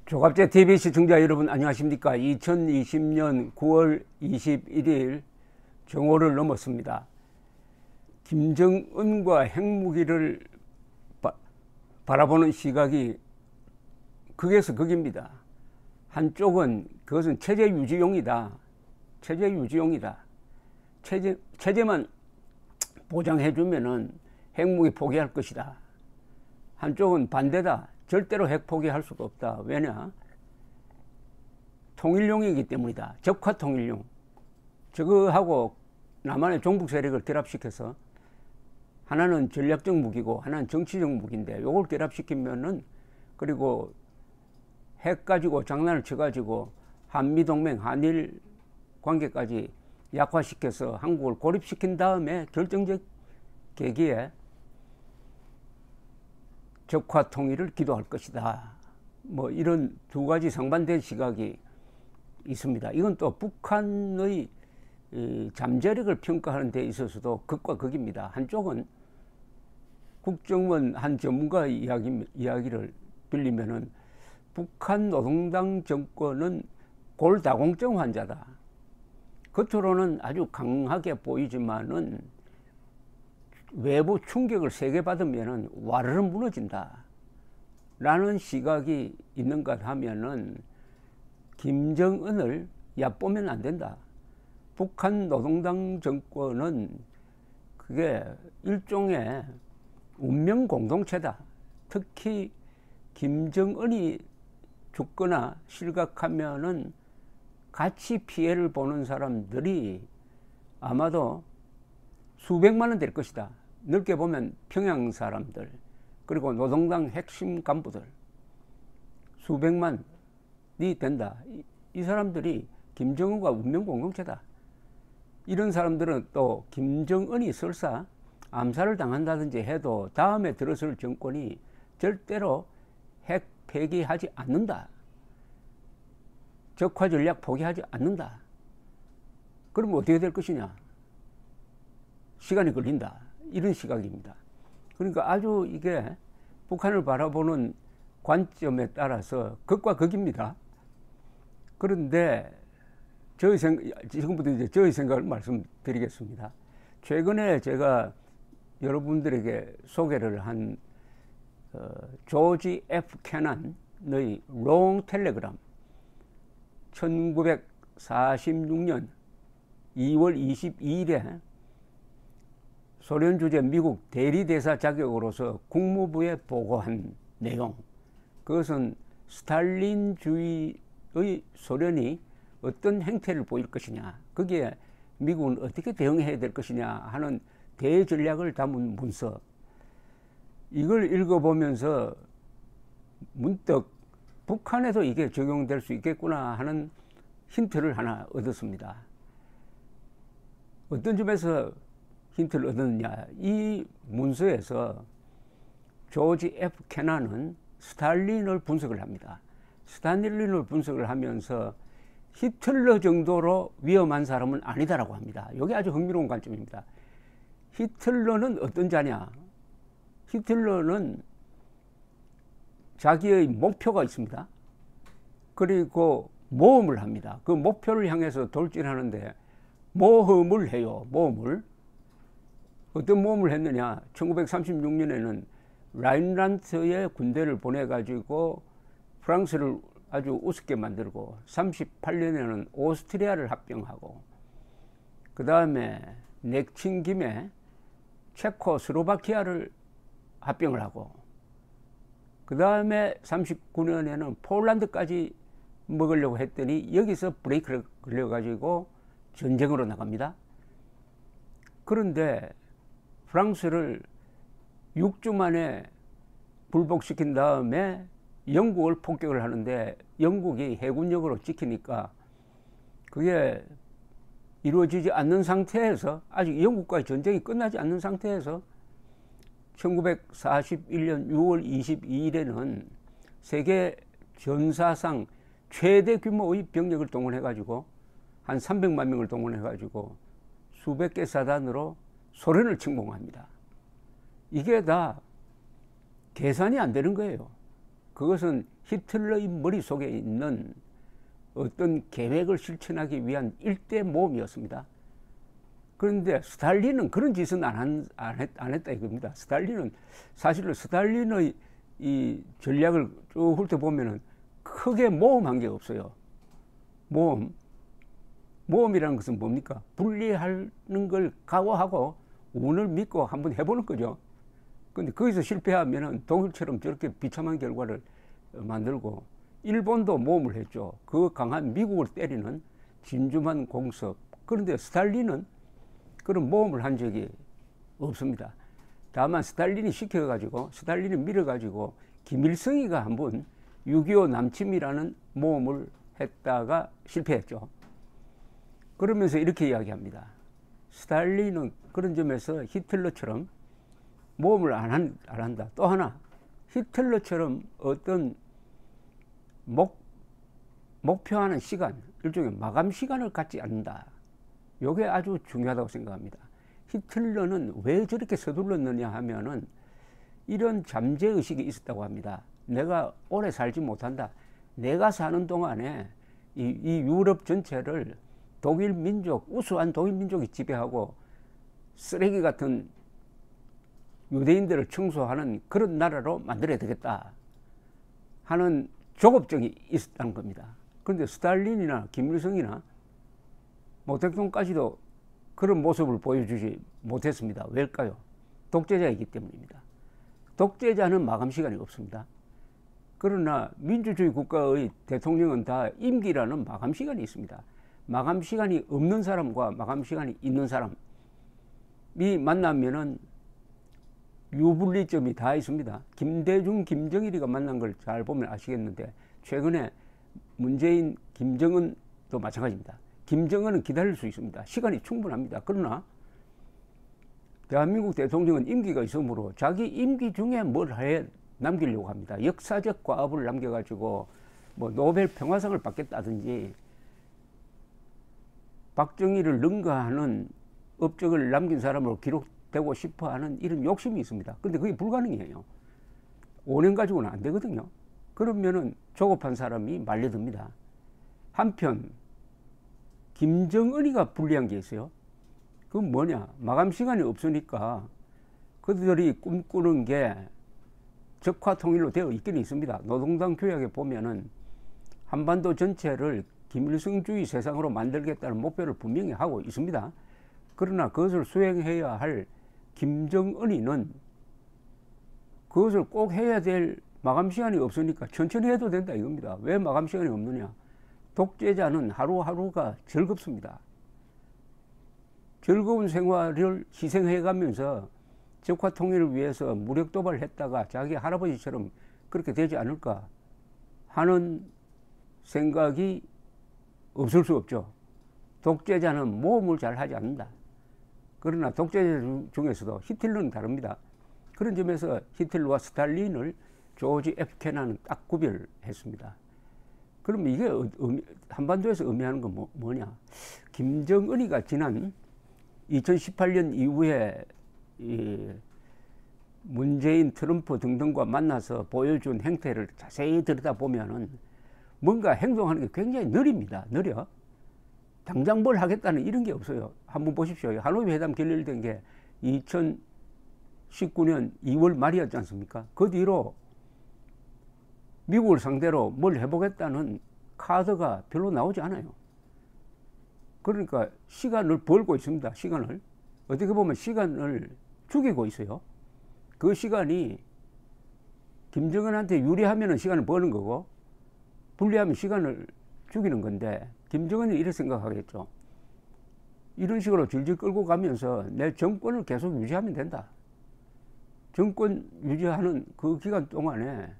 조갑제 TV 시청자 여러분 안녕하십니까. 2020년 9월 21일 정오를 넘었습니다. 김정은과 핵무기를 바라보는 시각이 극에서 극입니다. 한쪽은 그것은 체제 유지용이다. 체제 유지용이다. 체제만 보장해주면은 핵무기 포기할 것이다. 한쪽은 반대다. 절대로 핵 포기할 수가 없다. 왜냐? 통일용이기 때문이다. 적화 통일용. 저거하고 남한의 종북 세력을 결합시켜서 하나는 전략적 무기고 하나는 정치적 무기인데 요걸 결합시키면은 그리고 핵 가지고 장난을 쳐가지고 한미동맹, 한일 관계까지 약화시켜서 한국을 고립시킨 다음에 결정적 계기에 적화 통일을 기도할 것이다. 뭐 이런 두 가지 상반된 시각이 있습니다. 이건 또 북한의 잠재력을 평가하는 데 있어서도 극과 극입니다. 한쪽은 국정원 한 전문가의 이야기를 빌리면은 북한 노동당 정권은 골다공증 환자다. 겉으로는 아주 강하게 보이지만은 외부 충격을 세게 받으면은 와르르 무너진다. 라는 시각이 있는가 하면은 김정은을 얕보면 안 된다. 북한 노동당 정권은 그게 일종의 운명 공동체다. 특히 김정은이 죽거나 실각하면은 같이 피해를 보는 사람들이 아마도 수백만 원 될 것이다. 넓게 보면 평양 사람들 그리고 노동당 핵심 간부들 수백만이 된다. 이 사람들이 김정은과 운명 공동체다. 이런 사람들은 또 김정은이 설사 암살을 당한다든지 해도 다음에 들어설 정권이 절대로 핵 폐기하지 않는다. 적화 전략 포기하지 않는다. 그러면 어떻게 될 것이냐? 시간이 걸린다. 이런 시각입니다. 그러니까 아주 이게 북한을 바라보는 관점에 따라서 극과 극입니다. 그런데 지금부터 이제 저의 생각을 말씀드리겠습니다. 최근에 제가 여러분들에게 소개를 한 조지 F. 캐넌의 롱 텔레그램 1946년 2월 22일에 소련 주재 미국 대리대사 자격으로서 국무부에 보고한 내용, 그것은 스탈린주의의 소련이 어떤 행태를 보일 것이냐, 거기에 미국은 어떻게 대응해야 될 것이냐 하는 대전략을 담은 문서, 이걸 읽어보면서 문득 북한에도 이게 적용될 수 있겠구나 하는 힌트를 하나 얻었습니다. 어떤 점에서 힌트를 얻었느냐. 이 문서에서 조지 F. 캐넌은 스탈린을 분석을 합니다. 스탈린을 분석을 하면서 히틀러 정도로 위험한 사람은 아니다라고 합니다. 이게 아주 흥미로운 관점입니다. 히틀러는 어떤 자냐. 히틀러는 자기의 목표가 있습니다. 그리고 모험을 합니다. 그 목표를 향해서 돌진하는데 모험을 해요. 모험을. 어떤 모험을 했느냐. 1936년에는 라인란트의 군대를 보내가지고 프랑스를 아주 우습게 만들고 38년에는 오스트리아를 합병하고 그 다음에 넥친 김에 체코슬로바키아를 합병을 하고 그 다음에 39년에는 폴란드까지 먹으려고 했더니 여기서 브레이크를 걸려가지고 전쟁으로 나갑니다. 그런데 프랑스를 6주 만에 불복시킨 다음에 영국을 폭격을 하는데 영국이 해군력으로 지키니까 그게 이루어지지 않는 상태에서, 아직 영국과의 전쟁이 끝나지 않는 상태에서 1941년 6월 22일에는 세계 전사상 최대 규모의 병력을 동원해가지고 한 300만 명을 동원해가지고 수백 개 사단으로 소련을 침공합니다. 이게 다 계산이 안 되는 거예요. 그것은 히틀러의 머릿속에 있는 어떤 계획을 실천하기 위한 일대 모험이었습니다. 그런데 스탈린은 그런 짓은 안 했다 이겁니다. 스탈린은 사실은 스탈린의 이 전략을 쭉 훑어보면은 크게 모험한 게 없어요. 모험이라는 것은 뭡니까? 분리하는 걸 각오하고 운을 믿고 한번 해보는 거죠. 근데 거기서 실패하면은 독일처럼 저렇게 비참한 결과를 만들고, 일본도 모험을 했죠. 그 강한 미국을 때리는 진주만 공습. 그런데 스탈린은 그런 모험을 한 적이 없습니다. 다만 스탈린이 밀어가지고 김일성이가 한번 6.25 남침이라는 모험을 했다가 실패했죠. 그러면서 이렇게 이야기합니다. 스탈린은 그런 점에서 히틀러처럼 모험을 안 한다. 또 하나, 히틀러처럼 어떤 목표하는 시간, 일종의 마감 시간을 갖지 않는다. 이게 아주 중요하다고 생각합니다. 히틀러는 왜 저렇게 서둘렀느냐 하면은 이런 잠재의식이 있었다고 합니다. 내가 오래 살지 못한다. 내가 사는 동안에 이 유럽 전체를 독일 민족, 우수한 독일 민족이 지배하고 쓰레기 같은 유대인들을 청소하는 그런 나라로 만들어야 되겠다 하는 조급증이 있었다는 겁니다. 그런데 스탈린이나 김일성이나 모 대통령까지도 그런 모습을 보여주지 못했습니다. 왜일까요? 독재자이기 때문입니다. 독재자는 마감 시간이 없습니다. 그러나 민주주의 국가의 대통령은 다 임기라는 마감 시간이 있습니다. 마감 시간이 없는 사람과 마감 시간이 있는 사람이 만나면은 유불리점이 다 있습니다. 김대중, 김정일이가 만난 걸 잘 보면 아시겠는데, 최근에 문재인, 김정은도 마찬가지입니다. 김정은은 기다릴 수 있습니다. 시간이 충분합니다. 그러나 대한민국 대통령은 임기가 있으므로 자기 임기 중에 뭘 해 남기려고 합니다. 역사적 과업을 남겨가지고 뭐 노벨 평화상을 받겠다든지 박정희를 능가하는 업적을 남긴 사람으로 기록되고 싶어하는 이런 욕심이 있습니다. 그런데 그게 불가능해요. 5년 가지고는 안 되거든요. 그러면은 조급한 사람이 말려듭니다. 한편 김정은이가 불리한 게 있어요. 그건 뭐냐? 마감 시간이 없으니까 그들이 꿈꾸는 게 적화 통일로 되어 있기는 있습니다. 노동당 조약에 보면은 한반도 전체를 김일성주의 세상으로 만들겠다는 목표를 분명히 하고 있습니다. 그러나 그것을 수행해야 할 김정은이는 그것을 꼭 해야 될 마감 시간이 없으니까 천천히 해도 된다 이겁니다. 왜 마감 시간이 없느냐? 독재자는 하루하루가 즐겁습니다. 즐거운 생활을 희생해가면서 적화 통일을 위해서 무력 도발을 했다가 자기 할아버지처럼 그렇게 되지 않을까 하는 생각이 없을 수 없죠. 독재자는 모험을 잘 하지 않는다. 그러나 독재자 중에서도 히틀러는 다릅니다. 그런 점에서 히틀러와 스탈린을 조지 F 케나는 딱 구별했습니다. 그럼 이게 한반도에서 의미하는 건 뭐냐? 김정은이가 지난 2018년 이후에 문재인, 트럼프 등등과 만나서 보여준 행태를 자세히 들여다보면은 뭔가 행동하는 게 굉장히 느립니다. 느려. 당장 뭘 하겠다는 이런 게 없어요. 한번 보십시오. 하노이 회담 결렬된 게 2019년 2월 말이었지 않습니까? 그 뒤로 미국을 상대로 뭘 해보겠다는 카드가 별로 나오지 않아요. 그러니까 시간을 벌고 있습니다. 시간을. 어떻게 보면 시간을 죽이고 있어요. 그 시간이 김정은한테 유리하면 시간을 버는 거고 불리하면 시간을 죽이는 건데, 김정은이 이렇게 생각하겠죠. 이런 식으로 질질 끌고 가면서 내 정권을 계속 유지하면 된다. 정권 유지하는 그 기간 동안에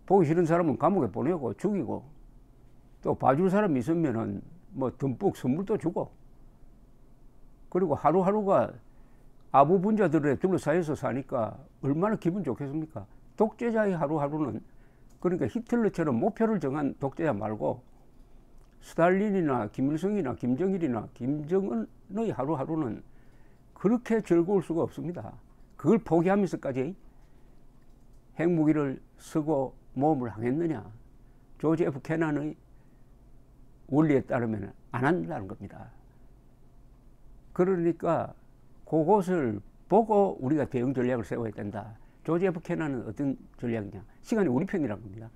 보기 싫은 사람은 감옥에 보내고 죽이고, 또 봐줄 사람이 있으면은 뭐 듬뿍 선물도 주고, 그리고 하루하루가 아부분자들에 둘러싸여서 사니까 얼마나 기분 좋겠습니까? 독재자의 하루하루는, 그러니까 히틀러처럼 목표를 정한 독재자 말고 스탈린이나 김일성이나 김정일이나 김정은의 하루하루는 그렇게 즐거울 수가 없습니다. 그걸 포기하면서까지 핵무기를 쓰고 모험을 하겠느냐? 조지 F 케넌의 원리에 따르면 안 한다는 겁니다. 그러니까 그것을 보고 우리가 대응 전략을 세워야 된다. 조지 F 케넌은 어떤 전략이냐? 시간이 우리 편이라는 겁니다.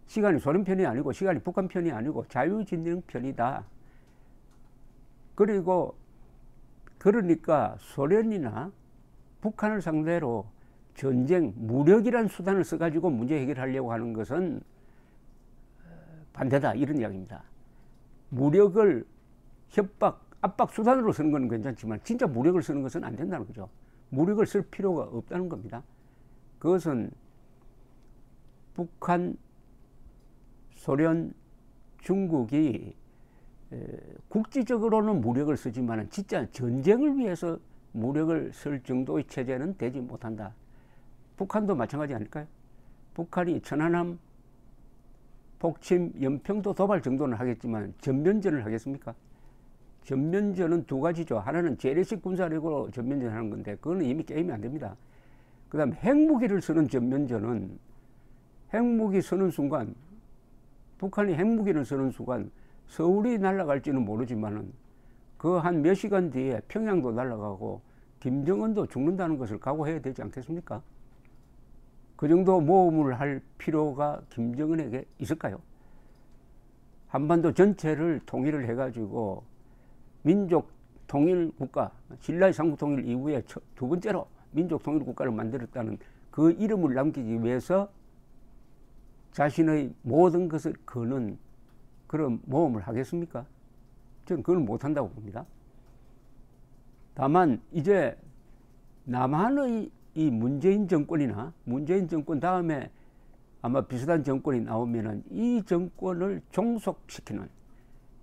시간이 소련 편이 아니고 시간이 북한 편이 아니고 자유진영 편이다. 그리고 그러니까 소련이나 북한을 상대로 전쟁, 무력이란 수단을 써가지고 문제 해결하려고 하는 것은 반대다, 이런 이야기입니다. 무력을 협박, 압박 수단으로 쓰는 건 괜찮지만 진짜 무력을 쓰는 것은 안 된다는 거죠. 무력을 쓸 필요가 없다는 겁니다. 그것은 북한, 소련, 중국이 국지적으로는 무력을 쓰지만 진짜 전쟁을 위해서 무력을 쓸 정도의 체제는 되지 못한다. 북한도 마찬가지 아닐까요? 북한이 천안함, 폭침, 연평도 도발 정도는 하겠지만 전면전을 하겠습니까? 전면전은 두 가지죠. 하나는 재래식 군사력으로 전면전하는 건데 그거는 이미 게임이 안 됩니다. 그 다음에 핵무기를 쓰는 전면전은 핵무기 쓰는 순간, 북한이 핵무기를 쓰는 순간 서울이 날아갈지는 모르지만은 그 한 몇 시간 뒤에 평양도 날아가고 김정은도 죽는다는 것을 각오해야 되지 않겠습니까? 그 정도 모험을 할 필요가 김정은에게 있을까요? 한반도 전체를 통일을 해가지고 민족 통일 국가, 신라의 삼국 통일 이후에 두 번째로 민족 통일 국가를 만들었다는 그 이름을 남기기 위해서 자신의 모든 것을 거는 그런 모험을 하겠습니까? 저는 그걸 못한다고 봅니다. 다만 이제 남한의 이 문재인 정권이나 문재인 정권 다음에 아마 비슷한 정권이 나오면은 이 정권을 종속시키는,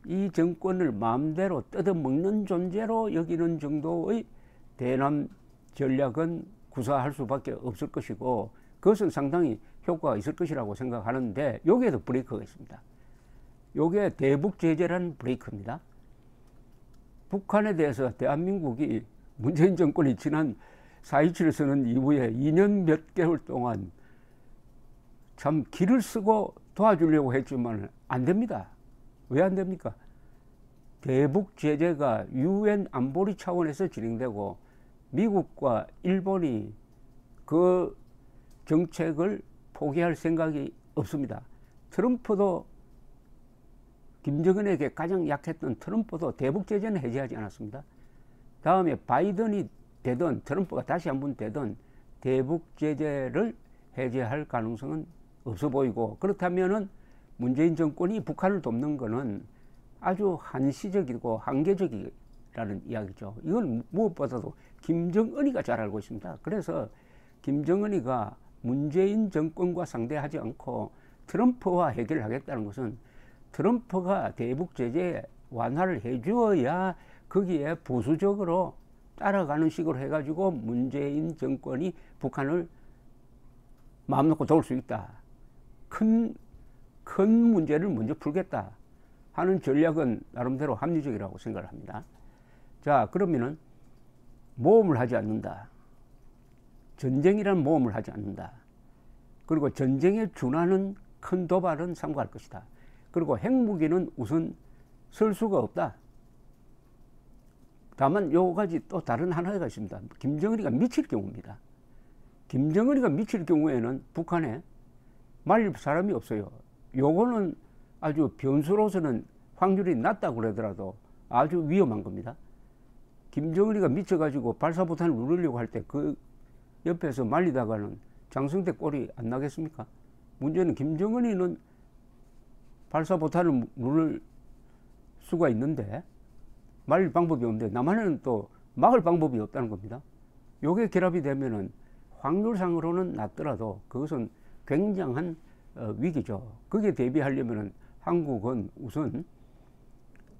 이 정권을 마음대로 뜯어먹는 존재로 여기는 정도의 대남 전략은 구사할 수밖에 없을 것이고 그것은 상당히 효과가 있을 것이라고 생각하는데 여기에도 브레이크가 있습니다. 요게 대북 제재라는 브레이크입니다. 북한에 대해서 대한민국이 문재인 정권이 지난 4.27을 쓰는 이후에 2년 몇 개월 동안 참 기를 쓰고 도와주려고 했지만 안 됩니다. 왜 안 됩니까? 대북 제재가 UN 안보리 차원에서 진행되고 미국과 일본이 그 정책을 포기할 생각이 없습니다. 트럼프도, 김정은에게 가장 약했던 트럼프도 대북 제재는 해제하지 않았습니다. 다음에 바이든이 되든 트럼프가 다시 한번 되든 대북 제재를 해제할 가능성은 없어 보이고, 그렇다면은 문재인 정권이 북한을 돕는 것은 아주 한시적이고 한계적이라는 이야기죠. 이걸 무엇보다도 김정은이가 잘 알고 있습니다. 그래서 김정은이가 문재인 정권과 상대하지 않고 트럼프와 해결하겠다는 것은 트럼프가 대북 제재 완화를 해주어야 거기에 보수적으로 따라가는 식으로 해가지고 문재인 정권이 북한을 마음 놓고 도울 수 있다. 큰 문제를 먼저 풀겠다 하는 전략은 나름대로 합리적이라고 생각을 합니다. 자, 그러면은 모험을 하지 않는다. 전쟁이라는 모험을 하지 않는다. 그리고 전쟁에 준하는 큰 도발은 삼가할 것이다. 그리고 핵무기는 우선 쓸 수가 없다. 다만 요 가지 또 다른 하나가 있습니다. 김정은이가 미칠 경우입니다. 김정은이가 미칠 경우에는 북한에 말릴 사람이 없어요. 요거는 아주 변수로서는 확률이 낮다고 그러더라도 아주 위험한 겁니다. 김정은이가 미쳐가지고 발사포탄을 누르려고 할 때 그 옆에서 말리다가는 장성대 꼴이 안 나겠습니까? 문제는 김정은이는 발사포탄을 누를 수가 있는데 말릴 방법이 없는데 남한에는 또 막을 방법이 없다는 겁니다. 요게 결합이 되면은 확률상으로는 낮더라도 그것은 굉장한 위기죠. 거기에 대비하려면은 한국은 우선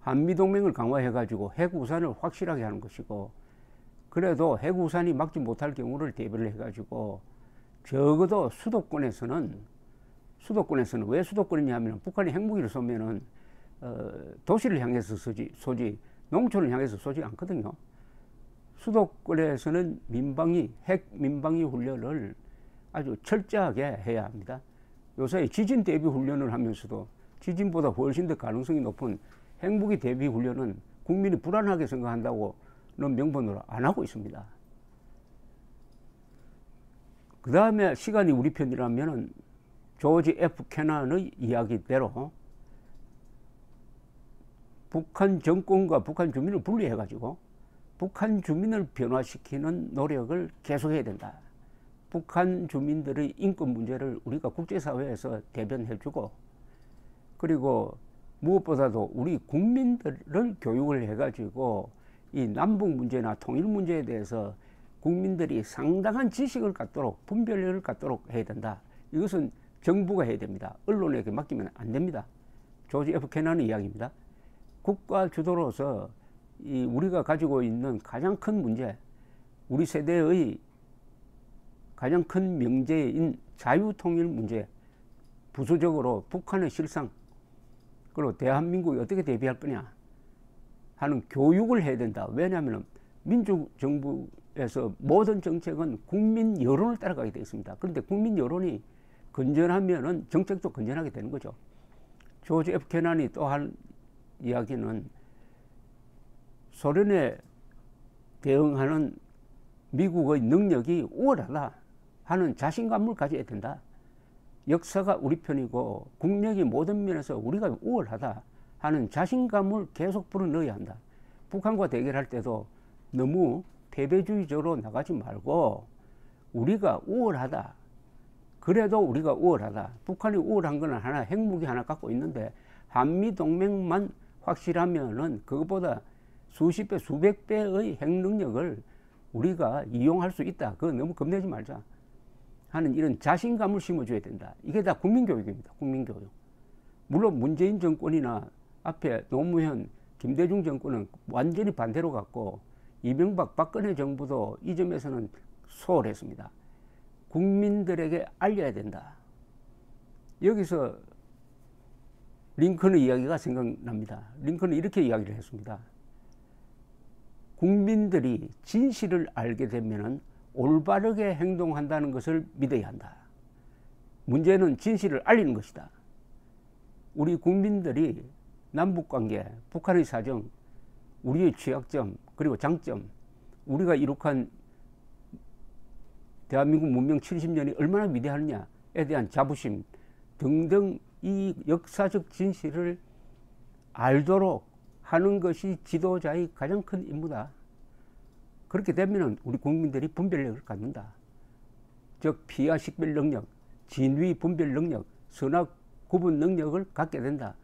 한미동맹을 강화해가지고 핵우산을 확실하게 하는 것이고, 그래도 핵우산이 막지 못할 경우를 대비를 해가지고 적어도 수도권에서는 왜 수도권이냐면 북한이 핵무기를 쏘면은 도시를 향해서 쏘지 농촌을 향해서 쏘지 않거든요. 수도권에서는 핵 민방위 훈련을 아주 철저하게 해야 합니다. 요새 지진 대비 훈련을 하면서도 지진보다 훨씬 더 가능성이 높은 핵무기 대비 훈련은 국민이 불안하게 생각한다고는 명분으로 안 하고 있습니다. 그 다음에 시간이 우리 편이라면 조지 F. 케넌의 이야기대로 북한 정권과 북한 주민을 분리해가지고 북한 주민을 변화시키는 노력을 계속해야 된다. 북한 주민들의 인권 문제를 우리가 국제사회에서 대변해주고, 그리고 무엇보다도 우리 국민들을 교육을 해가지고 이 남북 문제나 통일 문제에 대해서 국민들이 상당한 지식을 갖도록, 분별력을 갖도록 해야 된다. 이것은 정부가 해야 됩니다. 언론에게 맡기면 안 됩니다. 조지 F. 케넌의 이야기입니다. 국가 주도로서 우리가 가지고 있는 가장 큰 문제, 우리 세대의 가장 큰 명제인 자유통일 문제, 부수적으로 북한의 실상, 그리고 대한민국이 어떻게 대비할 거냐 하는 교육을 해야 된다. 왜냐하면 민주정부에서 모든 정책은 국민 여론을 따라가게 되어 있습니다. 그런데 국민 여론이 건전하면은 정책도 건전하게 되는 거죠. 조지 F. 케넌이 또 한 이야기는 소련에 대응하는 미국의 능력이 우월하다 하는 자신감을 가져야 된다. 역사가 우리 편이고 국력이 모든 면에서 우리가 우월하다 하는 자신감을 계속 불어넣어야 한다. 북한과 대결할 때도 너무 패배주의적으로 나가지 말고 우리가 우월하다. 그래도 우리가 우월하다. 북한이 우월한 건 하나, 핵무기 하나 갖고 있는데 한미동맹만 확실하면은 그것보다 수십 배, 수백 배의 핵 능력을 우리가 이용할 수 있다. 그거 너무 겁내지 말자 하는 이런 자신감을 심어줘야 된다. 이게 다 국민교육입니다. 국민교육. 물론 문재인 정권이나 앞에 노무현, 김대중 정권은 완전히 반대로 갔고 이명박, 박근혜 정부도 이 점에서는 소홀했습니다. 국민들에게 알려야 된다. 여기서 링컨의 이야기가 생각납니다. 링컨은 이렇게 이야기를 했습니다. 국민들이 진실을 알게 되면 올바르게 행동한다는 것을 믿어야 한다. 문제는 진실을 알리는 것이다. 우리 국민들이 남북관계, 북한의 사정, 우리의 취약점, 그리고 장점, 우리가 이룩한 대한민국 문명 70년이 얼마나 위대하느냐에 대한 자부심 등등 이 역사적 진실을 알도록 하는 것이 지도자의 가장 큰 임무다. 그렇게 되면 우리 국민들이 분별력을 갖는다. 즉 피하 식별 능력, 진위 분별 능력, 선악 구분 능력을 갖게 된다.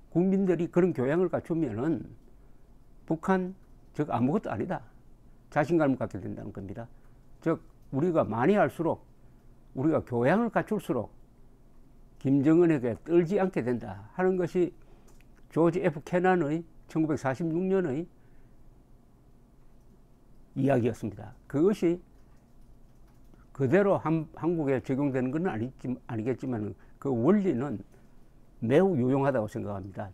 국민들이 그런 교양을 갖추면은 북한 즉 아무것도 아니다. 자신감을 갖게 된다는 겁니다. 즉 우리가 많이 할수록, 우리가 교양을 갖출수록 김정은에게 떨지 않게 된다 하는 것이 조지 F. 케넌의 1946년의 이야기였습니다. 그것이 그대로 한국에 적용되는 건 아니겠지만 그 원리는 매우 유용하다고 생각합니다.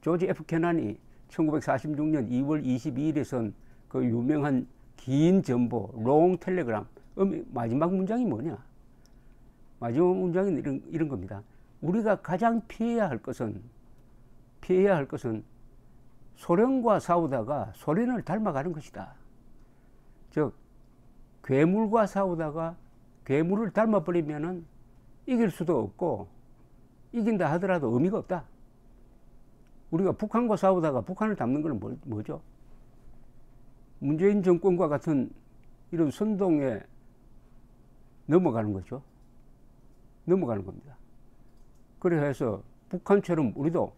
조지 F. 케넌이 1946년 2월 22일에 쓴 그 유명한 긴 전보, 롱 텔레그램, 마지막 문장이 뭐냐? 마지막 문장은 이런 겁니다. 우리가 가장 피해야 할 것은 소련과 싸우다가 소련을 닮아가는 것이다. 즉 괴물과 싸우다가 괴물을 닮아버리면은 이길 수도 없고 이긴다 하더라도 의미가 없다. 우리가 북한과 싸우다가 북한을 닮는 건 뭐죠? 문재인 정권과 같은 이런 선동에 넘어가는 거죠. 넘어가는 겁니다. 그래서 북한처럼 우리도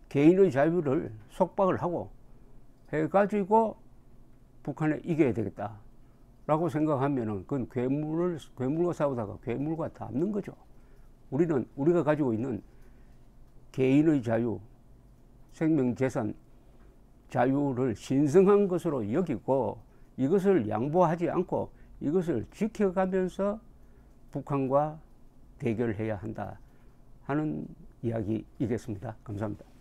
개인의 자유를 속박을 하고 해가지고 북한에 이겨야 되겠다 라고 생각하면은 그건 괴물과 싸우다가 괴물과 닮는 거죠. 우리가 가지고 있는 개인의 자유, 생명, 재산, 자유를 신성한 것으로 여기고 이것을 양보하지 않고 이것을 지켜가면서 북한과 대결해야 한다 하는 이야기이겠습니다. 감사합니다.